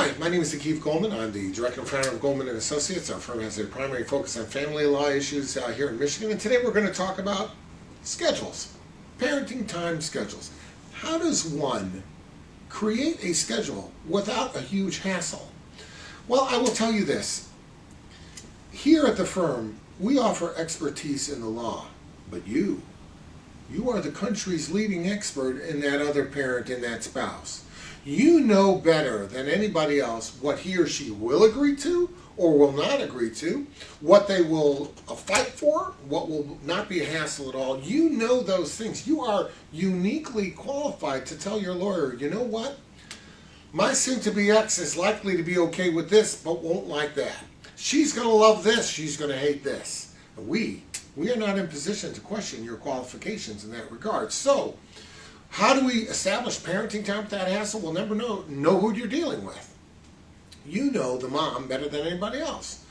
Hi, my name is Goldman. I'm the director and founder of Goldman and Associates. Our firm has a primary focus on family law issues here in Michigan, and today we're going to talk about schedules, parenting time schedules. How does one create a schedule without a huge hassle? Well, I will tell you this. Here at the firm, we offer expertise in the law, but you are the country's leading expert in that other parent and that spouse. You know better than anybody else what he or she will agree to or will not agree to, what they will fight for, what will not be a hassle at all. You know those things. You are uniquely qualified to tell your lawyer, you know what? My soon-to-be ex is likely to be okay with this, but won't like that. She's going to love this, she's going to hate this. We are not in position to question your qualifications in that regard. So, how do we establish parenting time without hassle? Well, number one, know who you're dealing with. You know the mom better than anybody else.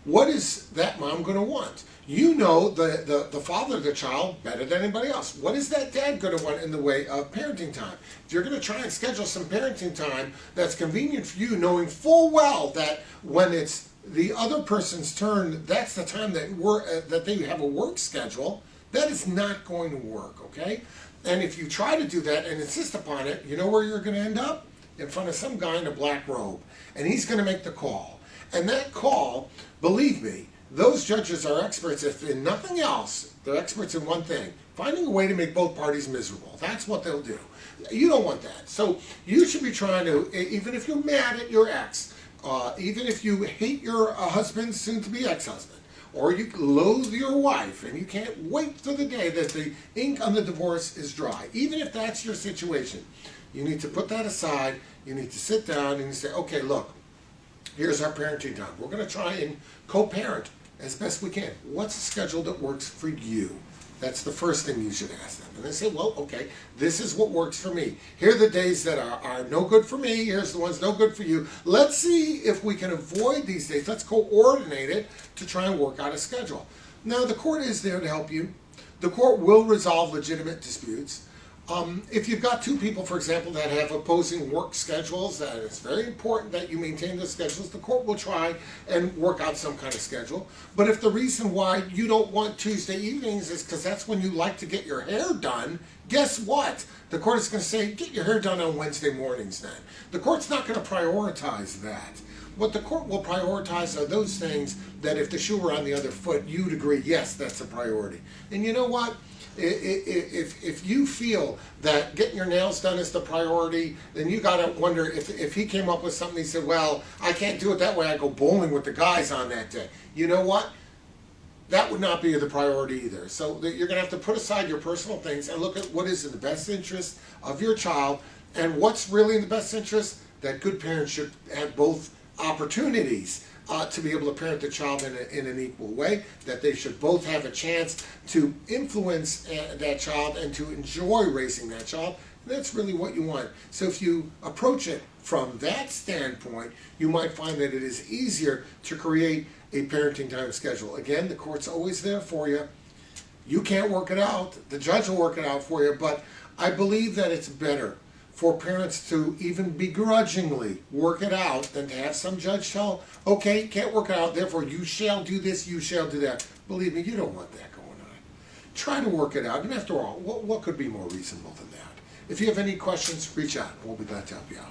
What is that mom going to want? You know the father of the child better than anybody else. What is that dad going to want in the way of parenting time? If you're going to try and schedule some parenting time that's convenient for you, knowing full well that when it's the other person's turn, that's the time that they have a work schedule, that is not going to work, okay? And if you try to do that and insist upon it, you know where you're going to end up? In front of some guy in a black robe. And he's going to make the call. And that call, believe me, those judges are experts, if in nothing else, they're experts in one thing: finding a way to make both parties miserable. That's what they'll do. You don't want that. So you should be trying to, even if you're mad at your ex, even if you hate your husband's soon-to-be ex-husband, or you loathe your wife and you can't wait for the day that the ink on the divorce is dry, even if that's your situation, you need to put that aside. You need to sit down and you say, okay, look, here's our parenting time. We're going to try and co-parent as best we can. What's a schedule that works for you? That's the first thing you should ask them. And they say, well, okay, this is what works for me. Here are the days that are no good for me. Here's the ones no good for you. Let's see if we can avoid these days. Let's coordinate it to try and work out a schedule. Now, the court is there to help you. The court will resolve legitimate disputes. If you've got two people, for example, that have opposing work schedules, that it's very important that you maintain those schedules. The court will try and work out some kind of schedule. But if the reason why you don't want Tuesday evenings is because that's when you like to get your hair done, guess what? The court is going to say, get your hair done on Wednesday mornings then. The court's not going to prioritize that. What the court will prioritize are those things that if the shoe were on the other foot, you'd agree, yes, that's a priority. And you know what? If you feel that getting your nails done is the priority, then you got to wonder if he came up with something, he said, well, I can't do it that way, I go bowling with the guys on that day. You know what? That would not be the priority either. So you're going to have to put aside your personal things and look at what is in the best interest of your child, and what's really in the best interest. That good parents should have both opportunities to be able to parent the child in an equal way, that they should both have a chance to influence that child and to enjoy raising that child. And that's really what you want. So if you approach it from that standpoint, you might find that it is easier to create a parenting time schedule. Again, the court's always there for you. You can't work it out. The judge will work it out for you, but I believe that it's better for parents to even begrudgingly work it out than to have some judge tell, okay, can't work it out, therefore you shall do this, you shall do that. Believe me, you don't want that going on. Try to work it out, and after all, what could be more reasonable than that? If you have any questions, reach out, and we'll be glad to help you out.